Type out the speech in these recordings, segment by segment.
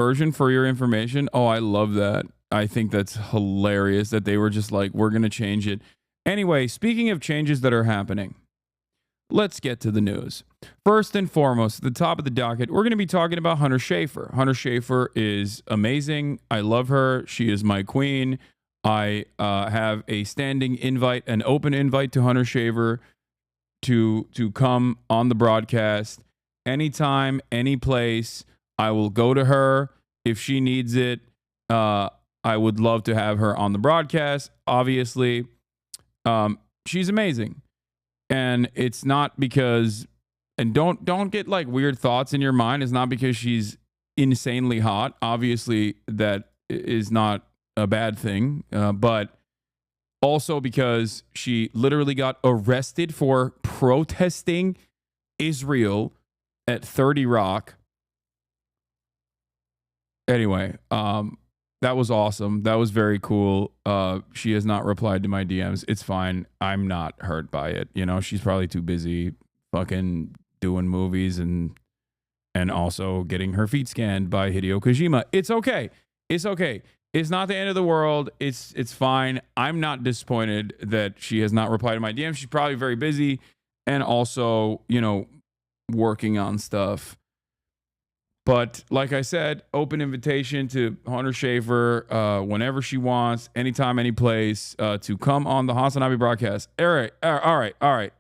version for your information. Oh, I love that. I think that's hilarious that they were just like, we're going to change it. Anyway, speaking of changes that are happening, let's get to the news. First and foremost, at the top of the docket, we're going to be talking about Hunter Schafer. Hunter Schafer is amazing. I love her. She is my queen. I have a standing invite, an open invite to Hunter Schafer to come on the broadcast anytime, any place. I will go to her if she needs it. I would love to have her on the broadcast. Obviously, she's amazing, and it's not because. And don't get like weird thoughts in your mind. It's not because she's insanely hot. Obviously, that is not a bad thing, but also because she literally got arrested for protesting Israel at 30 Rock. Anyway, that was awesome. That was very cool. She has not replied to my DMs. It's fine. I'm not hurt by it. You know, she's probably too busy fucking doing movies and also getting her feet scanned by Hideo Kojima. It's okay. It's okay. It's not the end of the world. It's fine. I'm not disappointed that she has not replied to my DMs. She's probably very busy and also, you know, working on stuff. But like I said, open invitation to Hunter Schafer whenever she wants, anytime, any place, to come on the Hasanabi broadcast. All right.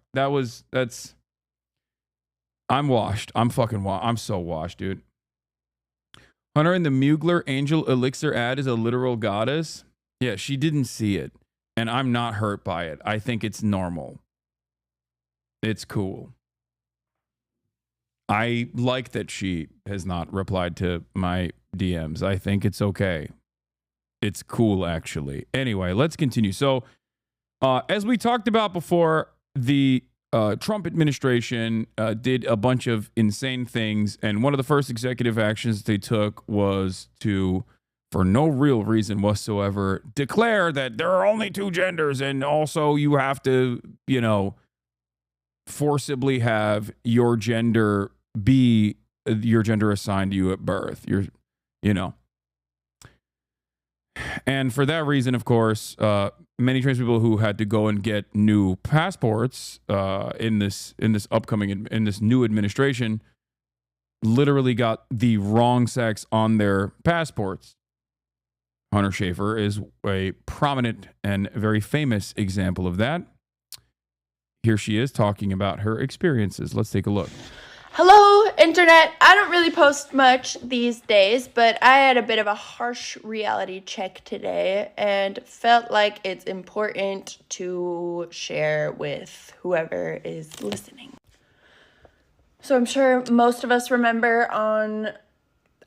That's. I'm washed. I'm fucking washed. I'm so washed, dude. Hunter in the Mugler Angel Elixir ad is a literal goddess. Yeah, she didn't see it. And I'm not hurt by it. I think it's normal. It's cool. I like that she has not replied to my DMs. I think it's okay. It's cool, actually. Anyway, let's continue. So, as we talked about before, the Trump administration did a bunch of insane things, and one of the first executive actions they took was to, for no real reason whatsoever, declare that there are only two genders, and also you have to, you know, forcibly have your gender be your gender assigned to you at birth. You know. And for that reason, of course, many trans people who had to go and get new passports in this new administration literally got the wrong sex on their passports. Hunter Schafer is a prominent and very famous example of that. Here she is talking about her experiences. Let's take a look. Hello, Internet. I don't really post much these days, but I had a bit of a harsh reality check today and felt like it's important to share with whoever is listening. So I'm sure most of us remember on,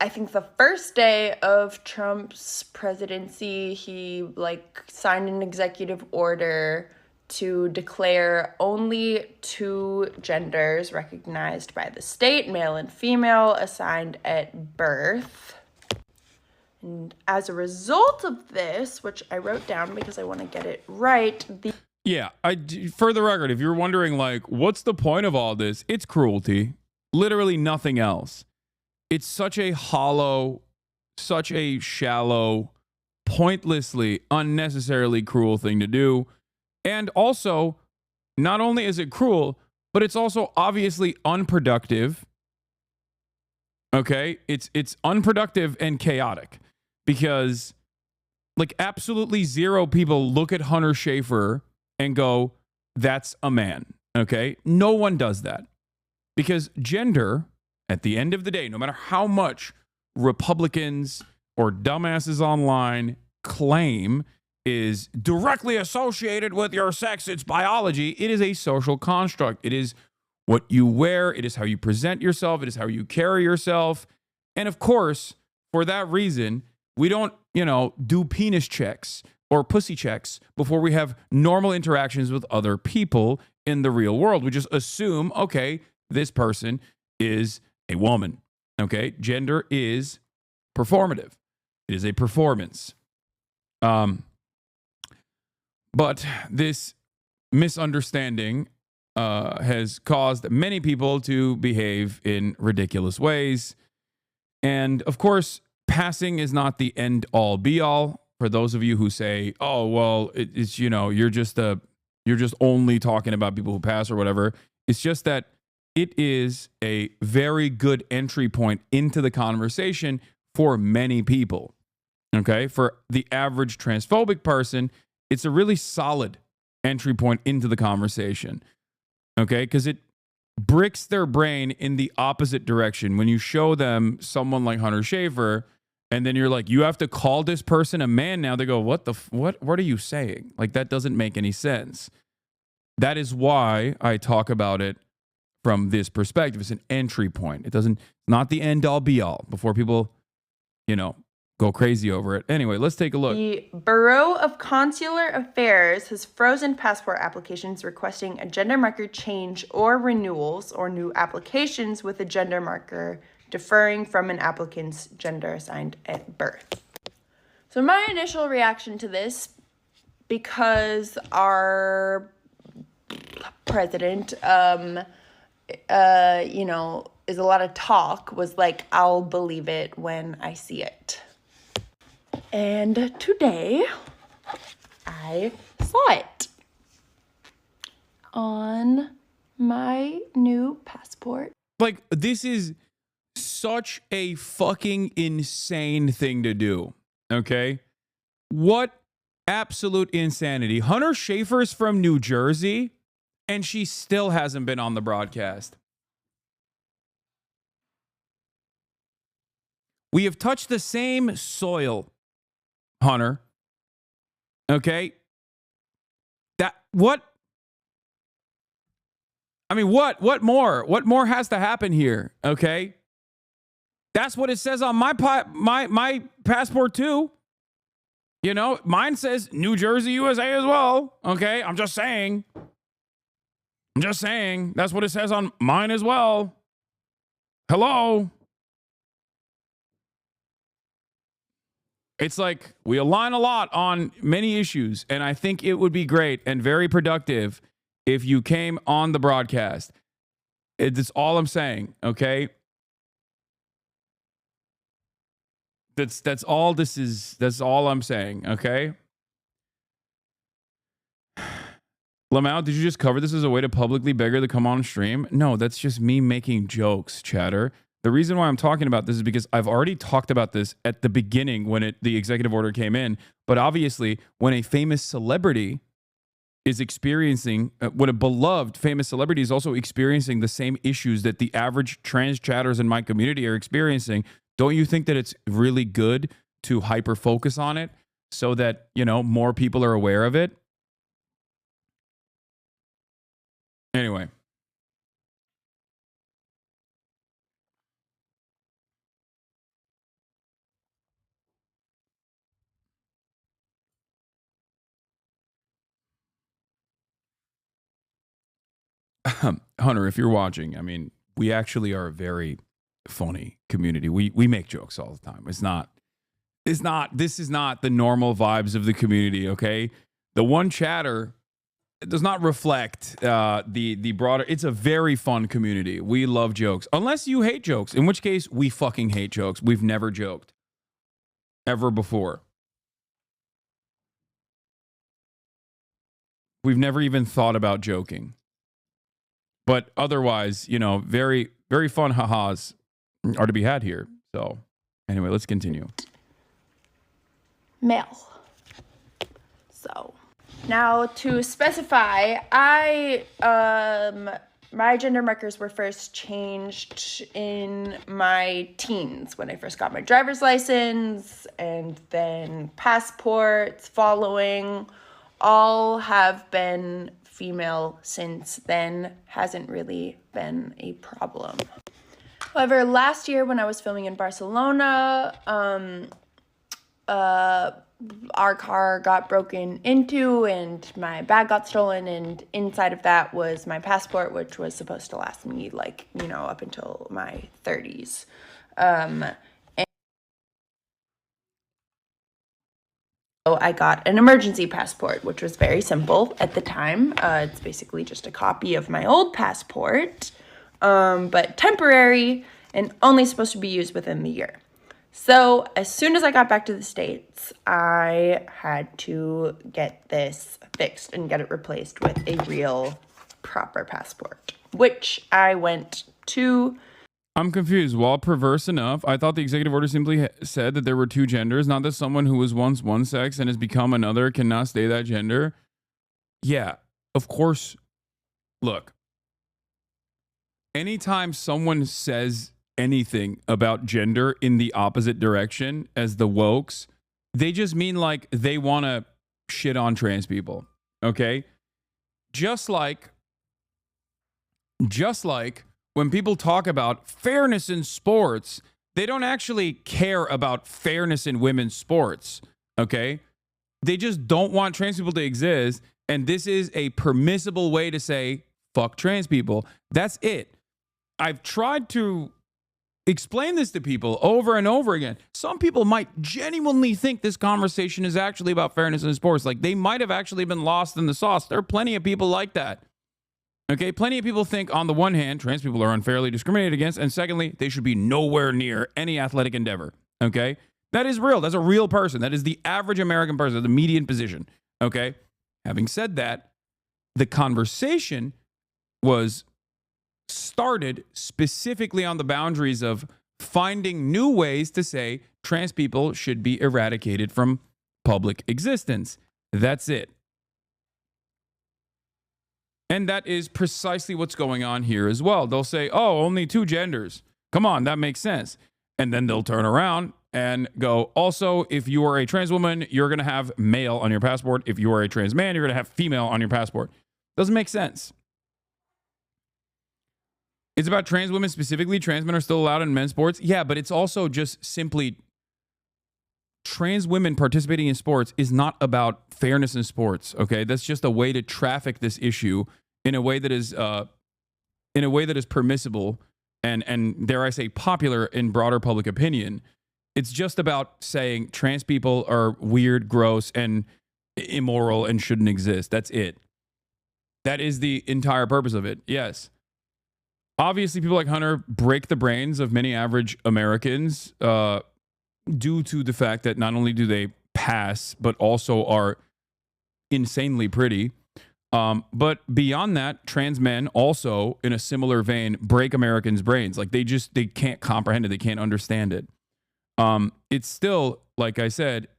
I think, the first day of Trump's presidency, he signed an executive order to declare only two genders recognized by the state, male and female, assigned at birth. And as a result of this, which I wrote down because I want to get it right, for the record, if you're wondering, what's the point of all this? It's cruelty. Literally nothing else. It's such a hollow, such a shallow, pointlessly, unnecessarily cruel thing to do. And also, not only is it cruel, but it's also obviously unproductive. Okay? It's unproductive and chaotic because absolutely zero people look at Hunter Schafer and go, that's a man. Okay? No one does that. Because gender, at the end of the day, no matter how much Republicans or dumbasses online claim is directly associated with your sex, it's biology, it is a social construct. It is what you wear, it is how you present yourself, it is how you carry yourself. And of course, for that reason, we don't, do penis checks or pussy checks before we have normal interactions with other people in the real world. We just assume, okay, this person is a woman. Okay? Gender is performative. It is a performance. But this misunderstanding has caused many people to behave in ridiculous ways. And of course, passing is not the end all be all. For those of you who say, "Oh, well, it's you're just only talking about people who pass or whatever," it's just that it is a very good entry point into the conversation for many people. Okay, for the average transphobic person, it's a really solid entry point into the conversation. Okay, because it bricks their brain in the opposite direction. When you show them someone like Hunter Schafer, and then you're like, you have to call this person a man now. They go, what are you saying? Like, that doesn't make any sense. That is why I talk about it from this perspective. It's an entry point. It's not the end all be all before people, go crazy over it. Anyway, let's take a look. The Bureau of Consular Affairs has frozen passport applications requesting a gender marker change or renewals or new applications with a gender marker differing from an applicant's gender assigned at birth. So my initial reaction to this, because our president, is a lot of talk, was like, I'll believe it when I see it. And today, I saw it on my new passport. Like, this is such a fucking insane thing to do, okay? What absolute insanity. Hunter Schafer's from New Jersey, and she still hasn't been on the broadcast. We have touched the same soil, Hunter. Okay? What more? What more has to happen here? Okay? That's what it says on my passport too. Mine says New Jersey, USA as well. Okay? I'm just saying. That's what it says on mine as well. Hello? It's like we align a lot on many issues, and I think it would be great and very productive if you came on the broadcast. That's all I'm saying, okay? That's all this is. That's all I'm saying, okay? Lamau, did you just cover this as a way to publicly beg her to come on stream? No, that's just me making jokes, chatter. The reason why I'm talking about this is because I've already talked about this at the beginning when the executive order came in. But obviously, when a famous celebrity is experiencing, when a beloved famous celebrity is also experiencing the same issues that the average trans chatters in my community are experiencing, don't you think that it's really good to hyper focus on it so that, more people are aware of it? Anyway. Hunter, if you're watching, I mean, we actually are a very funny community. We make jokes all the time. This is not the normal vibes of the community, okay? The one chatter does not reflect the broader. It's a very fun community. We love jokes. Unless you hate jokes, in which case we fucking hate jokes. We've never joked ever before. We've never even thought about joking. But otherwise, very, very fun ha-has are to be had here. So anyway, let's continue. Male. So now to specify, my gender markers were first changed in my teens when I first got my driver's license, and then passports following. All have been female since then. Hasn't really been a problem. However, last year when I was filming in Barcelona, our car got broken into and my bag got stolen, and inside of that was my passport, which was supposed to last me up until my 30s. So I got an emergency passport, which was very simple at the time. It's basically just a copy of my old passport, but temporary and only supposed to be used within the year. So as soon as I got back to the States, I had to get this fixed and get it replaced with a real proper passport, which I went to. I'm confused. While perverse enough, I thought the executive order simply said that there were two genders, not that someone who was once one sex and has become another cannot stay that gender. Yeah, of course. Look, anytime someone says anything about gender in the opposite direction as the wokes, they just mean like they want to shit on trans people. Okay? Just like when people talk about fairness in sports, they don't actually care about fairness in women's sports. Okay? They just don't want trans people to exist. And this is a permissible way to say, fuck trans people. That's it. I've tried to explain this to people over and over again. Some people might genuinely think this conversation is actually about fairness in sports. Like they might have actually been lost in the sauce. There are plenty of people like that. Okay, plenty of people think on the one hand, trans people are unfairly discriminated against, and secondly, they should be nowhere near any athletic endeavor. Okay, that is real. That's a real person. That is the average American person, the median position. Okay, having said that, the conversation was started specifically on the boundaries of finding new ways to say trans people should be eradicated from public existence. That's it. And that is precisely what's going on here as well. They'll say, oh, only two genders. Come on, that makes sense. And then they'll turn around and go, also, if you are a trans woman, you're going to have male on your passport. If you are a trans man, you're going to have female on your passport. Doesn't make sense. It's about trans women specifically. Trans men are still allowed in men's sports. Yeah, but it's also just simply trans women participating in sports is not about fairness in sports. Okay, that's just a way to traffic this issue in a way that is permissible and dare I say popular in broader public opinion. It's just about saying trans people are weird, gross, and immoral and shouldn't exist. That's it. That is the entire purpose of it. Yes. Obviously, people like Hunter break the brains of many average Americans due to the fact that not only do they pass, but also are insanely pretty. But beyond that, trans men also, in a similar vein, break Americans' brains. Like they can't comprehend it. They can't understand it. It's still, like I said,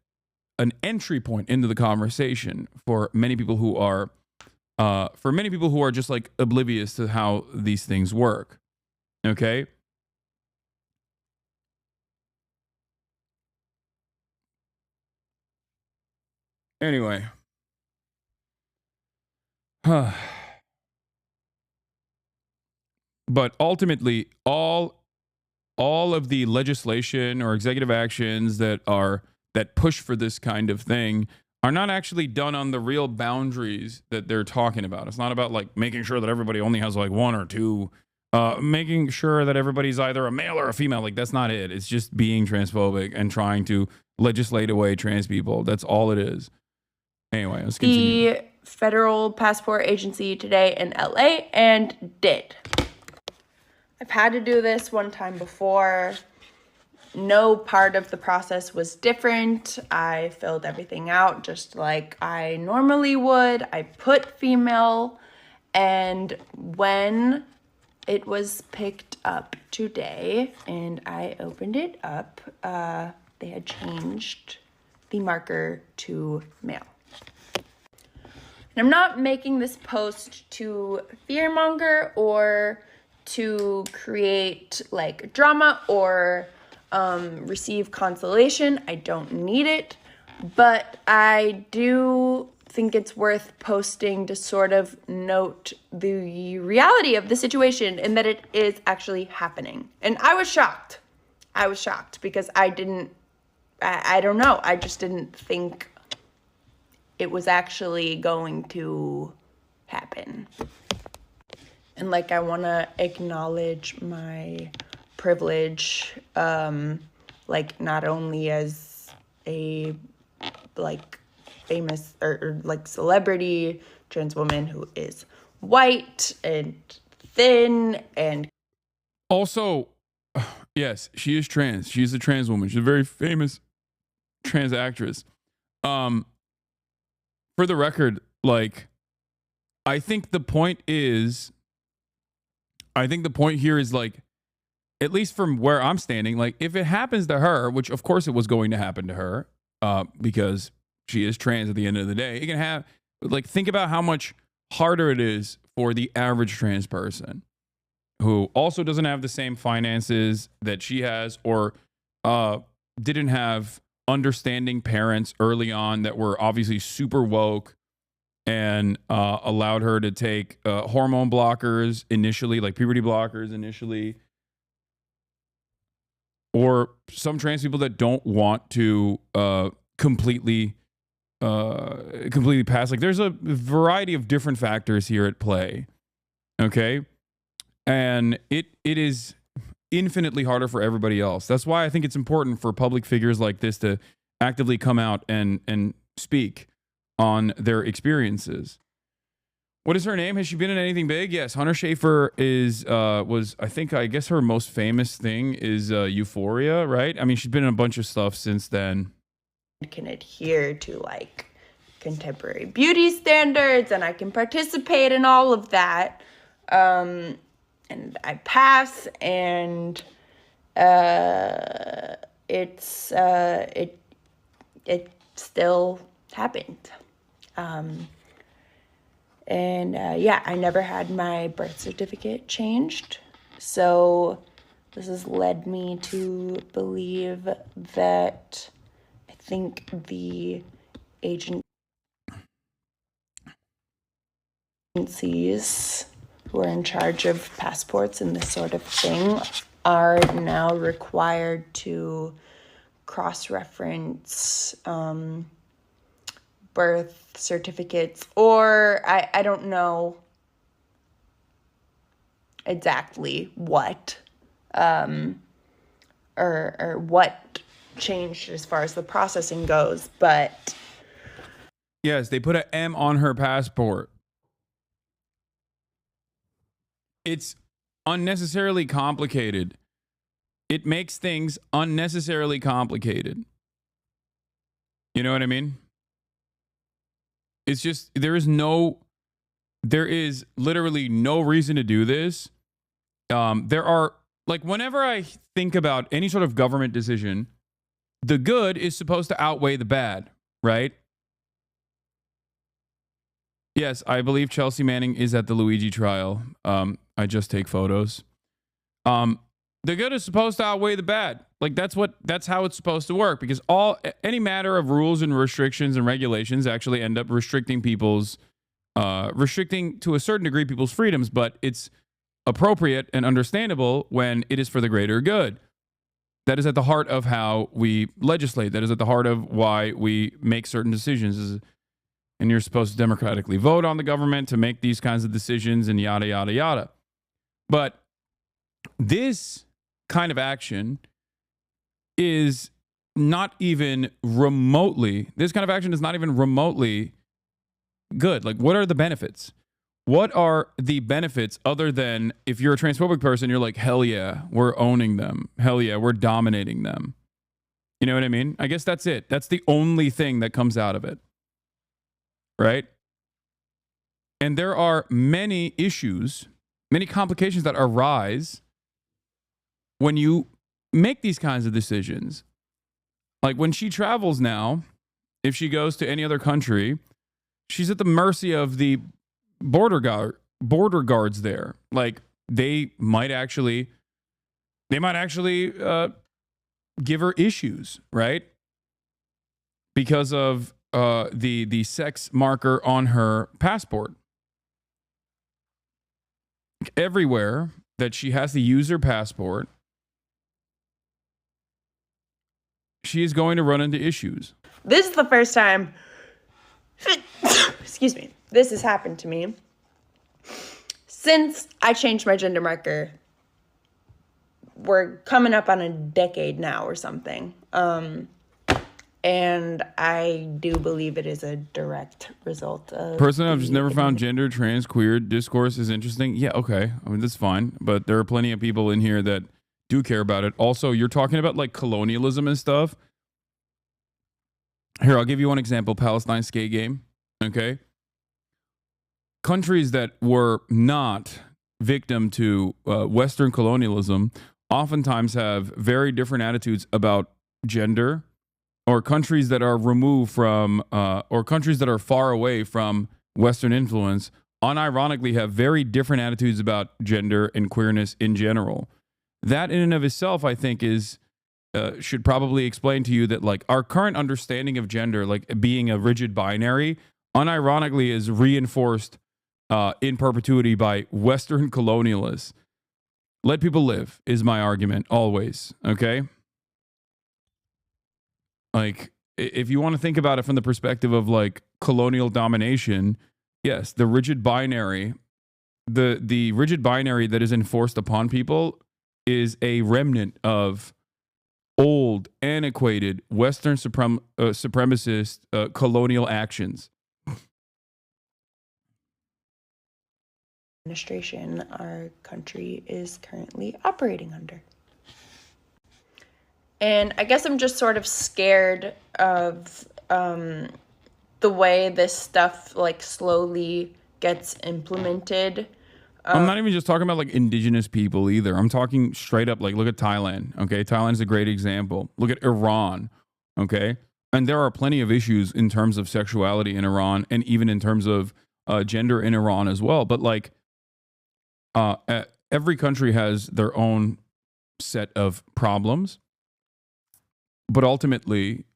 an entry point into the conversation for many people who are just like oblivious to how these things work. Okay. Anyway. But ultimately, all of the legislation or executive actions that push for this kind of thing are not actually done on the real boundaries that they're talking about. It's not about like making sure that everybody only has like one or two, making sure that everybody's either a male or a female. Like that's not it. It's just being transphobic and trying to legislate away trans people. That's all it is. Anyway, let's continue. The Federal Passport Agency today in LA and did. I've had to do this one time before. No part of the process was different. I filled everything out just like I normally would. I put female, and when it was picked up today and I opened it up, they had changed the marker to male. And I'm not making this post to fearmonger or to create like drama or receive consolation. I don't need it, but I do think it's worth posting to sort of note the reality of the situation and that it is actually happening. And I was shocked. Because I don't know. I just didn't think it was actually going to happen. And like, I want to acknowledge my privilege, like not only as a like famous or like celebrity trans woman who is white and thin and also Yes, she is trans. She's a trans woman. She's a very famous trans actress. For the record, like, I think the point here is like, at least from where I'm standing, like, if it happens to her, which of course it was going to happen to her, because she is trans at the end of the day, it can have, like, think about how much harder it is for the average trans person who also doesn't have the same finances that she has, or didn't have understanding parents early on that were obviously super woke and allowed her to take hormone blockers initially, like puberty blockers initially, or some trans people that don't want to completely pass. Like, there's a variety of different factors here at play. Okay, and it is infinitely harder for everybody else. That's why I think it's important for public figures like this to actively come out and speak on their experiences. What is her name? Has she been in anything big? Yes, Hunter Schafer I guess her most famous thing is Euphoria, right? I mean, she's been in a bunch of stuff since then. Can adhere to like contemporary beauty standards, and I can participate in all of that. And I pass, and it still happened. I never had my birth certificate changed. So this has led me to believe that I think the agencies who are in charge of passports and this sort of thing are now required to cross-reference birth certificates, or I don't know exactly what or what changed as far as the processing goes, but yes, they put an M on her passport. It's unnecessarily complicated. It makes things unnecessarily complicated. You know what I mean? It's just, there is literally no reason to do this. There are, like, whenever I think about any sort of government decision, the good is supposed to outweigh the bad, right? Yes, I believe Chelsea Manning is at the Luigi trial. I just take photos. The good is supposed to outweigh the bad. Like, that's how it's supposed to work, because any matter of rules and restrictions and regulations actually end up restricting to a certain degree people's freedoms, but it's appropriate and understandable when it is for the greater good. That is at the heart of how we legislate. That is at the heart of why we make certain decisions. And you're supposed to democratically vote on the government to make these kinds of decisions and yada, yada, yada. But this kind of action is not even remotely good. Like, what are the benefits? What are the benefits other than if you're a transphobic person, you're like, hell yeah, we're owning them. Hell yeah, we're dominating them. You know what I mean? I guess that's it. That's the only thing that comes out of it. Right? And there are many issues, many complications that arise when you make these kinds of decisions. Like, when she travels now, if she goes to any other country, she's at the mercy of the border guards there. Like, they might actually give her issues, right? Because of the sex marker on her passport. Everywhere that she has to use her passport, she is going to run into issues. This is the first time, excuse me, this has happened to me since I changed my gender marker. We're coming up on a decade now or something. And I do believe it is a direct result of... Personally, I've just never found gender, trans, queer discourse is interesting. Yeah, okay. I mean, that's fine. But there are plenty of people in here that do care about it. Also, you're talking about like colonialism and stuff. Here, I'll give you one example. Palestine skate game. Okay. Countries that were not victim to Western colonialism oftentimes have very different attitudes about gender, or countries that are removed from, or countries that are far away from Western influence, unironically have very different attitudes about gender and queerness in general. That in and of itself, I think, is should probably explain to you that like our current understanding of gender, like being a rigid binary, unironically is reinforced in perpetuity by Western colonialists. Let people live is my argument always. Okay. Like, if you want to think about it from the perspective of like colonial domination, yes, the rigid binary, the rigid binary that is enforced upon people is a remnant of old, antiquated Western supremacist colonial actions. Administration our country is currently operating under. And I guess I'm just sort of scared of the way this stuff like slowly gets implemented. I'm not even just talking about like indigenous people either. I'm talking straight up like look at Thailand. Okay, Thailand's a great example. Look at Iran. Okay, and there are plenty of issues in terms of sexuality in Iran, and even in terms of gender in Iran as well. But like, every country has their own set of problems. But ultimately,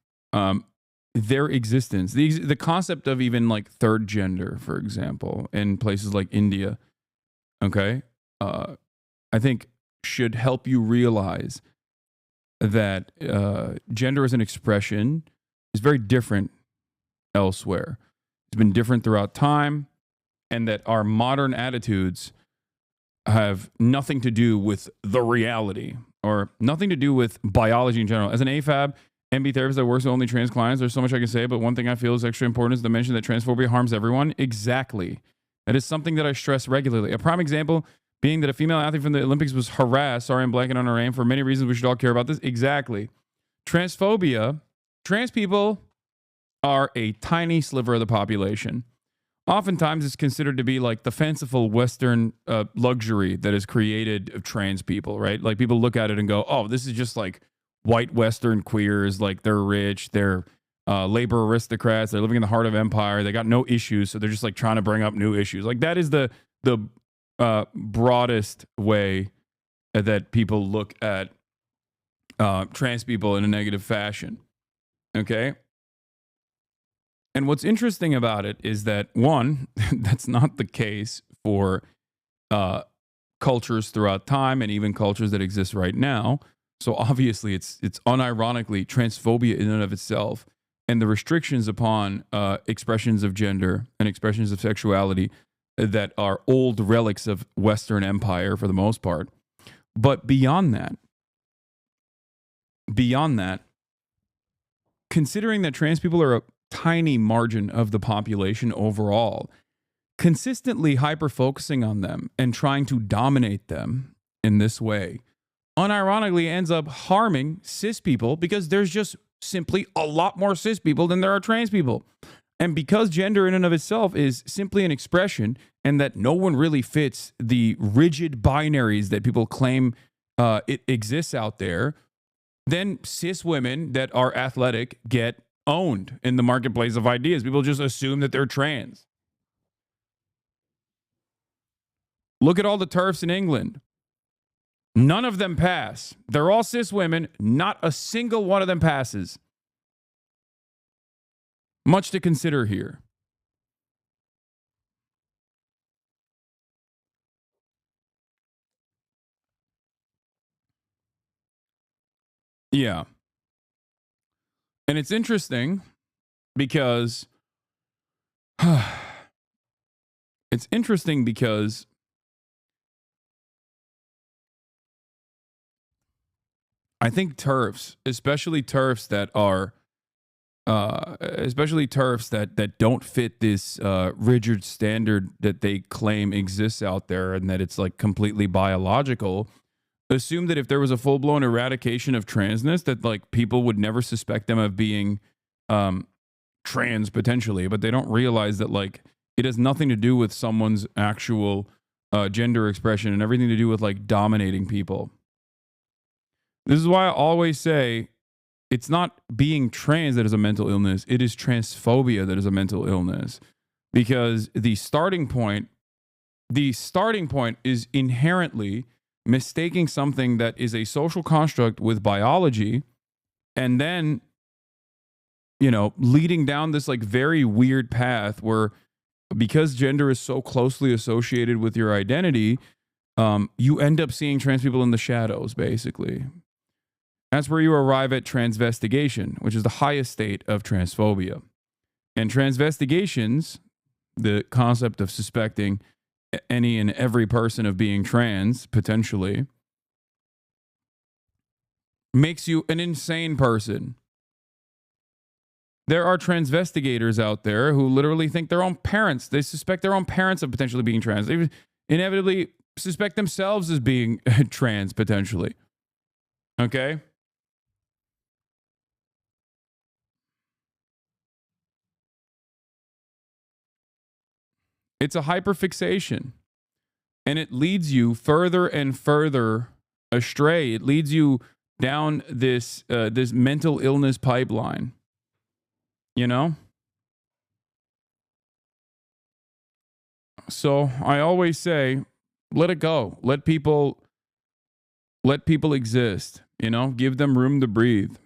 their existence, the concept of even like third gender, for example, in places like India, okay, I think should help you realize that gender as an expression is very different elsewhere. It's been different throughout time, and that our modern attitudes have nothing to do with the reality, or nothing to do with biology in general. As an AFAB MB therapist that works with only trans clients, there's so much I can say, but one thing I feel is extra important is to mention that transphobia harms everyone. Exactly. That is something that I stress regularly. A prime example being that a female athlete from the Olympics was harassed, sorry I'm blanking on her name, for many reasons we should all care about this. Exactly. Transphobia, trans people are a tiny sliver of the population. Oftentimes it's considered to be like the fanciful Western luxury that is created of trans people, right? Like people look at it and go, oh, this is just like white Western queers. Like they're rich, they're labor aristocrats, they're living in the heart of empire, they got no issues, so they're just like trying to bring up new issues. Like that is the broadest way that people look at trans people in a negative fashion. Okay? And what's interesting about it is that, one, that's not the case for cultures throughout time and even cultures that exist right now. So obviously it's unironically transphobia in and of itself, and the restrictions upon expressions of gender and expressions of sexuality that are old relics of Western empire for the most part. But beyond that, considering that trans people are a tiny margin of the population overall, consistently hyper-focusing on them and trying to dominate them in this way unironically ends up harming cis people, because there's just simply a lot more cis people than there are trans people. And because gender in and of itself is simply an expression, and that no one really fits the rigid binaries that people claim it exists out there, then cis women that are athletic get owned in the marketplace of ideas. People just assume that they're trans. Look at all the TERFs in England. None of them pass. They're all cis women. Not a single one of them passes. Much to consider here. Yeah. And it's interesting because I think TERFs, especially TERFs that are that don't fit this rigid standard that they claim exists out there, and that it's like completely biological, assume that if there was a full-blown eradication of transness, that like people would never suspect them of being trans potentially, but they don't realize that like it has nothing to do with someone's actual gender expression and everything to do with like dominating people. This is why I always say it's not being trans that is a mental illness. It is transphobia that is a mental illness, because the starting point is inherently mistaking something that is a social construct with biology, and then, you know, leading down this like very weird path where, because gender is so closely associated with your identity, you end up seeing trans people in the shadows, basically. That's where you arrive at transvestigation, which is the highest state of transphobia. And transvestigations, the concept of suspecting any and every person of being trans, potentially, makes you an insane person. There are transvestigators out there who literally think their own parents, they suspect their own parents of potentially being trans. They inevitably suspect themselves as being trans, potentially. Okay? It's a hyperfixation, and it leads you further and further astray. It leads you down this this mental illness pipeline. You know? So I always say, let it go. Let people exist. You know, give them room to breathe.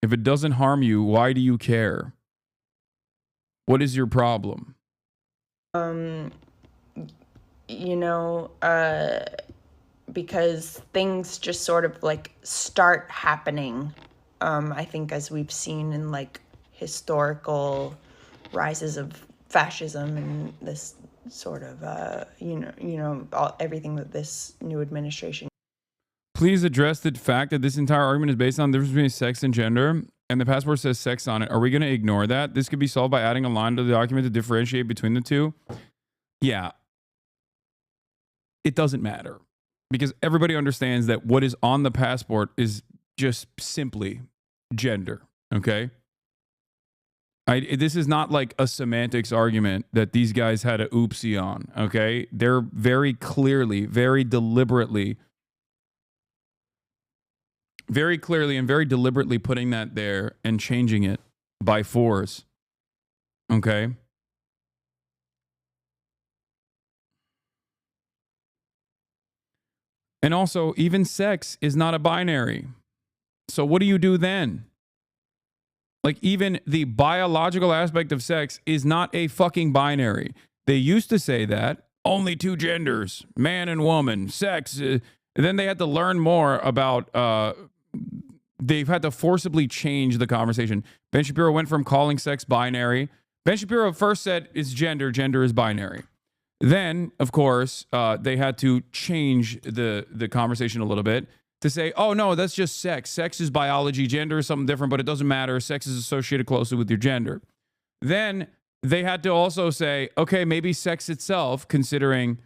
If it doesn't harm you, why do you care? What is your problem? You know, because things just sort of like start happening. I think as we've seen in like historical rises of fascism and this sort of, everything that this new administration. Please address the fact that this entire argument is based on the difference between sex and gender, and the passport says sex on it. Are we going to ignore that? This could be solved by adding a line to the document to differentiate between the two. Yeah. It doesn't matter, because everybody understands that what is on the passport is just simply gender. Okay. This is not like a semantics argument that these guys had a oopsie on. Okay. They're very clearly, very deliberately and very deliberately putting that there and changing it by force. Okay. And also, even sex is not a binary. So what do you do then? Like, even the biological aspect of sex is not a fucking binary. They used to say that only two genders, man and woman, sex. And then they had to learn more about, they've had to forcibly change the conversation. Ben Shapiro went from calling sex binary. Ben Shapiro first said it's gender is binary. Then, of course, they had to change the conversation a little bit to say, oh, no, that's just sex. Sex is biology. Gender is something different, but it doesn't matter. Sex is associated closely with your gender. Then they had to also say, okay, maybe sex itself, considering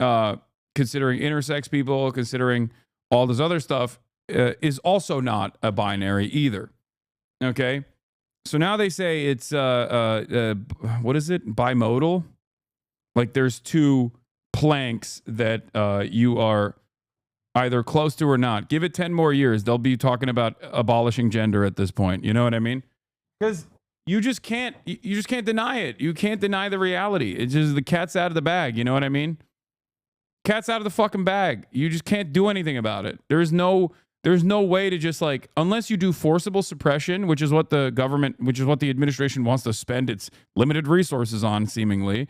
intersex people, considering all this other stuff, is also not a binary either. Okay? So now they say it's, what is it? Bimodal? Like there's two planks that you are either close to or not. Give it 10 more years. They'll be talking about abolishing gender at this point. You know what I mean? Because you just can't deny it. You can't deny the reality. It's just the cat's out of the bag. You know what I mean? Cat's out of the fucking bag. You just can't do anything about it. There's no way to just like, unless you do forcible suppression, which is what the administration wants to spend its limited resources on, seemingly.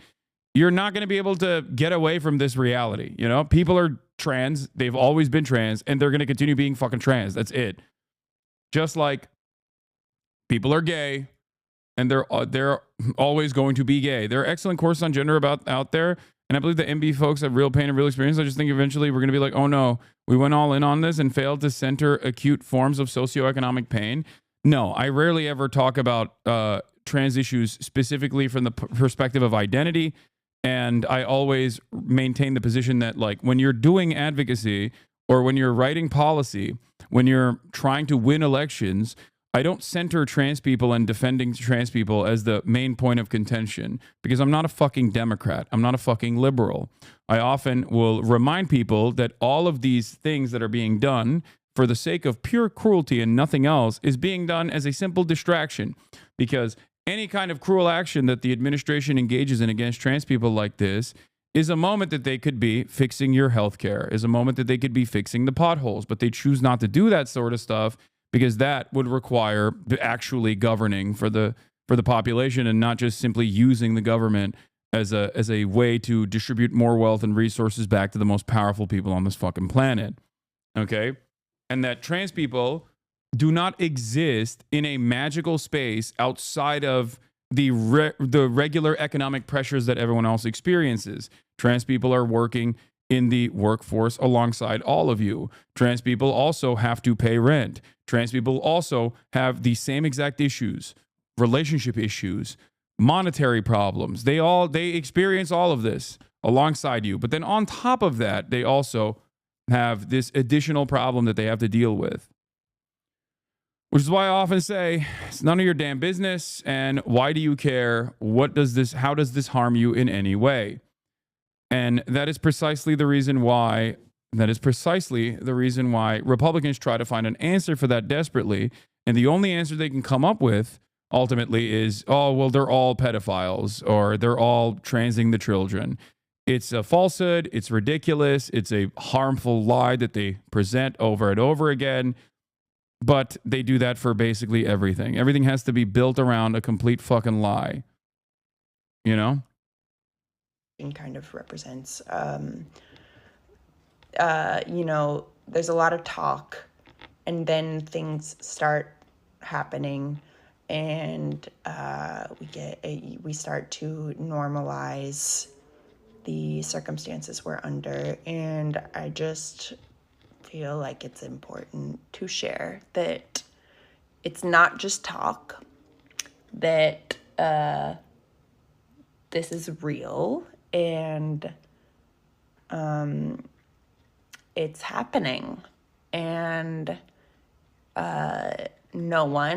You're not going to be able to get away from this reality. You know, people are trans. They've always been trans, and they're going to continue being fucking trans. That's it. Just like people are gay, and they're always going to be gay. There are excellent courses on gender out there, and I believe the MB folks have real pain and real experience. I just think eventually we're going to be like, oh no, we went all in on this and failed to center acute forms of socioeconomic pain. No, I rarely ever talk about trans issues specifically from the perspective of identity. And I always maintain the position that, like, when you're doing advocacy or when you're writing policy, when you're trying to win elections, I don't center trans people and defending trans people as the main point of contention because I'm not a fucking Democrat. I'm not a fucking liberal. I often will remind people that all of these things that are being done for the sake of pure cruelty and nothing else is being done as a simple distraction, because any kind of cruel action that the administration engages in against trans people like this is a moment that they could be fixing your healthcare, is a moment that they could be fixing the potholes, but they choose not to do that sort of stuff because that would require actually governing for the population and not just simply using the government as a way to distribute more wealth and resources back to the most powerful people on this fucking planet. Okay? And that trans people do not exist in a magical space outside of the regular economic pressures that everyone else experiences. Trans people are working in the workforce alongside all of you. Trans people also have to pay rent. Trans people also have the same exact issues, relationship issues, monetary problems. They experience all of this alongside you. But then on top of that, they also have this additional problem that they have to deal with. Which is why I often say it's none of your damn business, and why do you care? How does this harm you in any way? And that is precisely the reason why Republicans try to find an answer for that desperately. And the only answer they can come up with ultimately is, oh, well, they're all pedophiles or they're all transing the children. It's a falsehood. It's ridiculous. It's a harmful lie that they present over and over again. But they do that for basically everything. Everything has to be built around a complete fucking lie. You know? Kind of represents, there's a lot of talk and then things start happening and we start to normalize the circumstances we're under. And I just feel like it's important to share that it's not just talk, that this is real and it's happening, and no one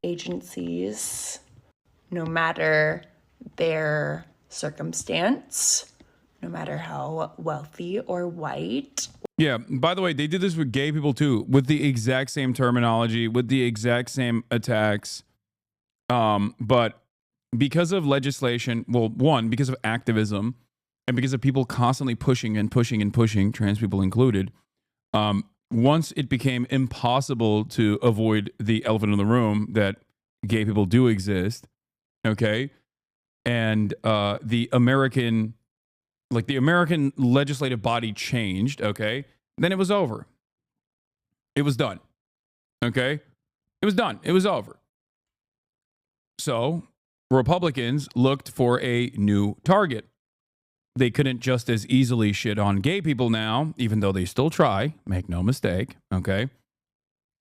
agencies, no matter their circumstance, no matter how wealthy or white. Yeah, by the way, they did this with gay people too, with the exact same terminology, with the exact same attacks. But because of legislation, well, one, because of activism, and because of people constantly pushing and pushing and pushing, trans people included, once it became impossible to avoid the elephant in the room that gay people do exist, okay, and the American legislative body changed, okay, then it was over. It was done. Okay? It was done. It was over. So, Republicans looked for a new target. They couldn't just as easily shit on gay people now, even though they still try, make no mistake, okay?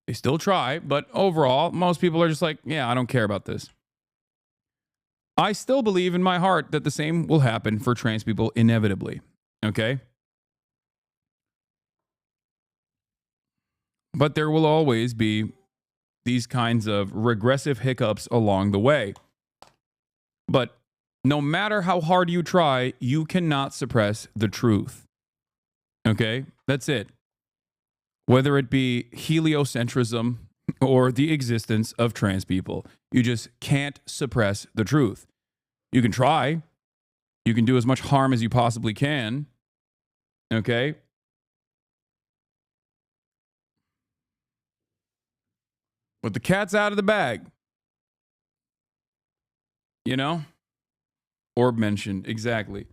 They still try, but overall, most people are just like, yeah, I don't care about this. I still believe in my heart that the same will happen for trans people inevitably, okay? But there will always be these kinds of regressive hiccups along the way. But no matter how hard you try, you cannot suppress the truth. Okay? That's it. Whether it be heliocentrism or the existence of trans people, you just can't suppress the truth. You can try. You can do as much harm as you possibly can. Okay? But the cat's out of the bag. You know? Orb mentioned, exactly.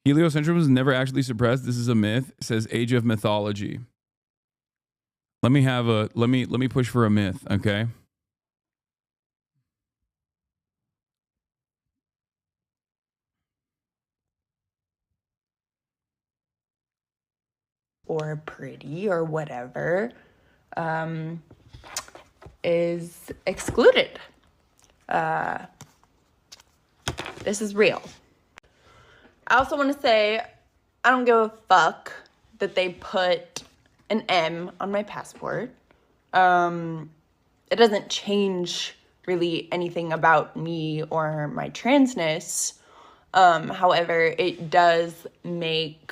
Heliocentrism was never actually suppressed. This is a myth. It says Age of Mythology. Let me push for a myth, okay? Or pretty or whatever is excluded. This is real. I also want to say, I don't give a fuck that they put an M on my passport. It doesn't change really anything about me or my transness. However, it does make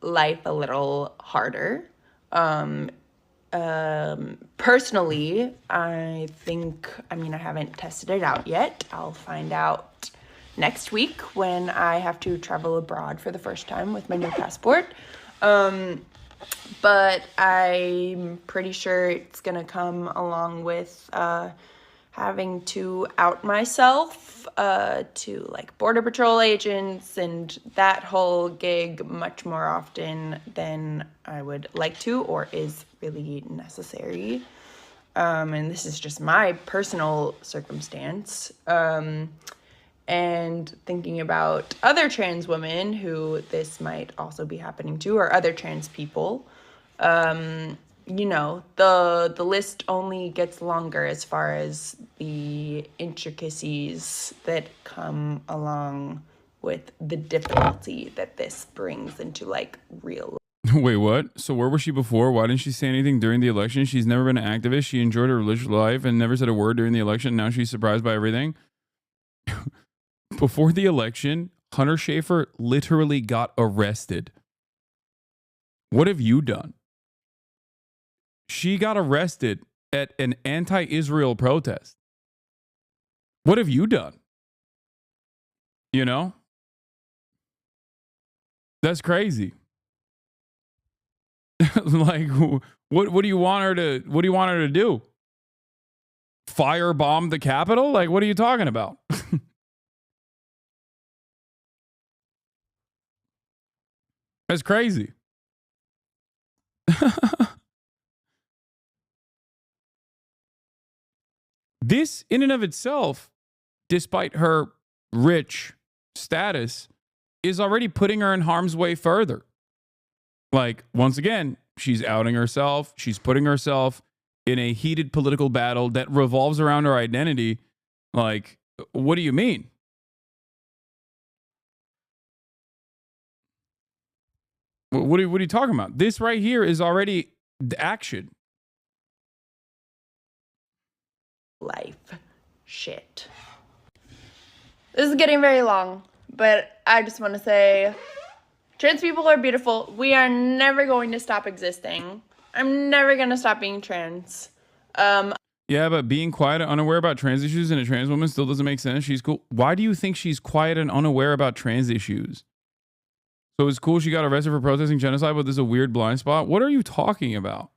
life a little harder. Personally, I haven't tested it out yet. I'll find out next week when I have to travel abroad for the first time with my new passport. But I'm pretty sure it's gonna come along with having to out myself to like Border Patrol agents and that whole gig much more often than I would like to or is really necessary. And this is just my personal circumstance. And thinking about other trans women who this might also be happening to, or other trans people, you know, the list only gets longer as far as the intricacies that come along with the difficulty that this brings into like real life. Wait, what? So where was she before? Why didn't she say anything during the election? She's never been an activist. She enjoyed her religious life and never said a word during the election. Now she's surprised by everything. Before the election, Hunter Schafer literally got arrested. What have you done? She got arrested at an anti-Israel protest. What have you done? You know? That's crazy. Like, what do you want her to do? Firebomb the Capitol? Like, what are you talking about? That's crazy. This, in and of itself, despite her rich status, is already putting her in harm's way further. Like, once again, she's outing herself. She's putting herself in a heated political battle that revolves around her identity. Like, what do you mean? What are you talking about? This right here is already the action. Life shit. This is getting very long, but I just want to say trans people are beautiful. We are never going to stop existing. I'm never going to stop being trans. Yeah, but being quiet and unaware about trans issues in a trans woman still doesn't make sense. She's cool. Why do you think she's quiet and unaware about trans issues? So it's cool she got arrested for protesting genocide, but there's a weird blind spot. What are you talking about?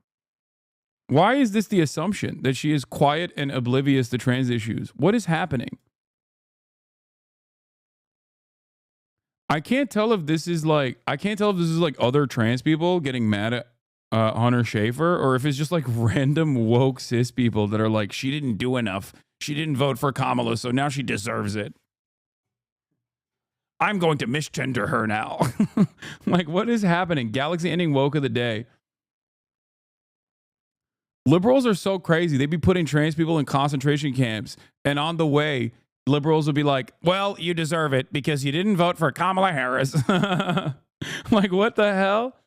Why is this the assumption that she is quiet and oblivious to trans issues? What is happening? I can't tell if this is like other trans people getting mad at Hunter Schafer, or if it's just like random woke cis people that are like, she didn't do enough. She didn't vote for Kamala, so now she deserves it. I'm going to misgender her now. Like, what is happening? Galaxy ending woke of the day. Liberals are so crazy. They'd be putting trans people in concentration camps, and on the way, liberals would be like, well, you deserve it because you didn't vote for Kamala Harris. Like, what the hell?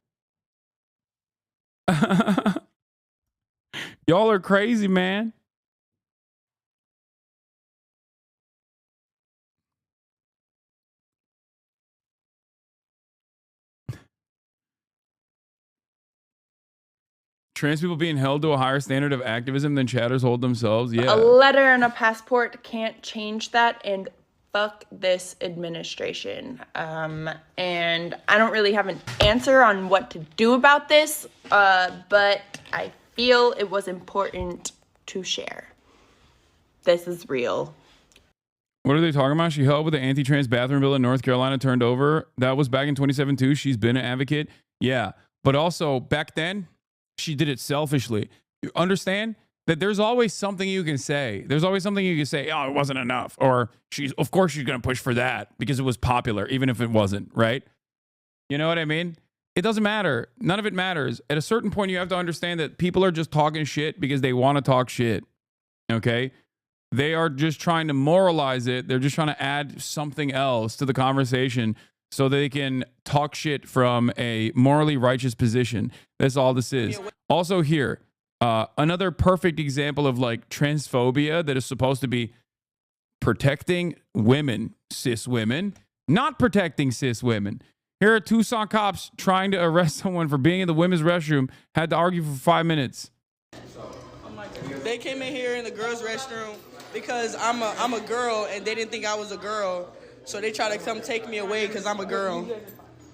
Y'all are crazy, man. Trans people being held to a higher standard of activism than chatters hold themselves. Yeah. A letter and a passport can't change that, and fuck this administration. And I don't really have an answer on what to do about this, but I feel it was important to share. This is real. What are they talking about? She helped with the anti-trans bathroom bill in North Carolina turned over. That was back in 2007 too. She's been an advocate. Yeah. But also back then, she did it selfishly. You understand that there's always something you can say. There's always something you can say, oh, it wasn't enough. Or of course she's going to push for that because it was popular, even if it wasn't, right? You know what I mean? It doesn't matter. None of it matters. At a certain point, you have to understand that people are just talking shit because they want to talk shit. Okay? They are just trying to moralize it. They're just trying to add something else to the conversation so they can talk shit from a morally righteous position. That's all this is. Also here, another perfect example of like transphobia that is supposed to be protecting women, cis women, not protecting cis women. Here are Tucson cops trying to arrest someone for being in the women's restroom, had to argue for 5 minutes. They came in here in the girls' restroom because I'm a girl and they didn't think I was a girl. So they try to come take me away because I'm a girl.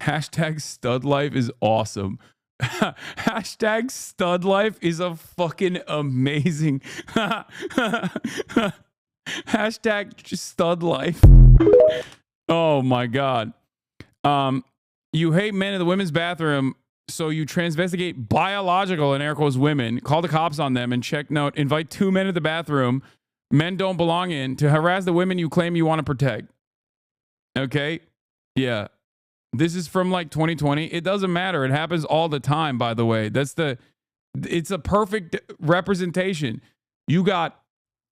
Hashtag stud life is awesome. Hashtag stud life is a fucking amazing. Hashtag stud life. Oh my God. You hate men in the women's bathroom, so you transvestigate biological, and air quotes, women. Call the cops on them and check note. Invite 2 men to the bathroom men don't belong in to harass the women you claim you want to protect. Okay? Yeah. This is from like 2020. It doesn't matter. It happens all the time, by the way. It's a perfect representation. You got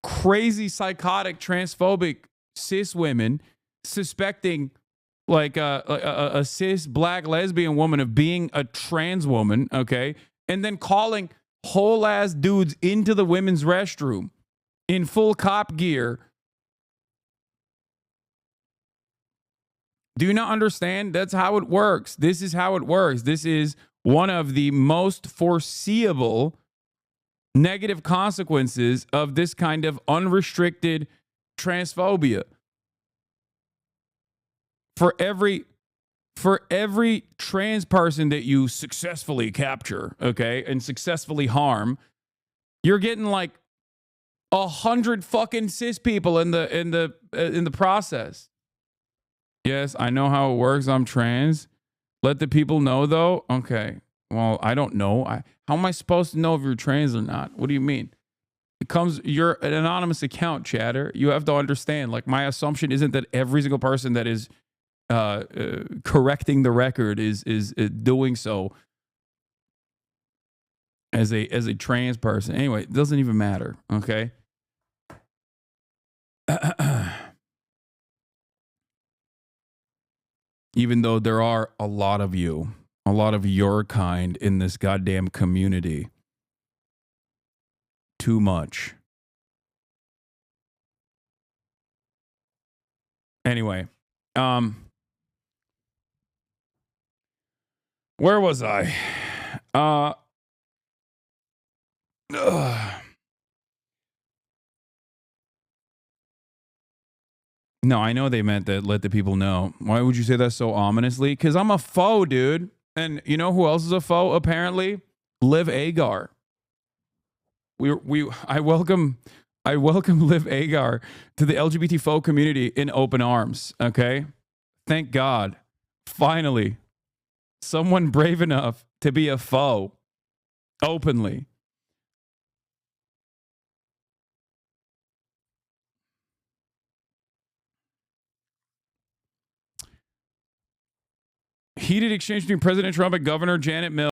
crazy, psychotic, transphobic cis women suspecting like a cis black lesbian woman of being a trans woman, okay? And then calling whole ass dudes into the women's restroom in full cop gear. Do you not understand? That's how it works. This is how it works. This is one of the most foreseeable negative consequences of this kind of unrestricted transphobia. For every trans person that you successfully capture, okay, and successfully harm, you're getting like 100 fucking cis people in the process. Yes, I know how it works. I'm trans. Let the people know, though. Okay. Well, I don't know. How am I supposed to know if you're trans or not? What do you mean? You're an anonymous account, chatter. You have to understand. Like, my assumption isn't that every single person that is correcting the record is doing so as a trans person. Anyway, it doesn't even matter. Okay. Even though there are a lot of you, a lot of your kind in this goddamn community. Too much. Anyway, where was I? No, I know they meant that let the people know. Why would you say that so ominously? Because I'm a foe, dude. And you know who else is a foe, apparently? Liv Agar. I welcome Liv Agar to the LGBT foe community in open arms, okay? Thank God. Finally, someone brave enough to be a foe openly. Heated exchange between President Trump and Governor Janet Mills.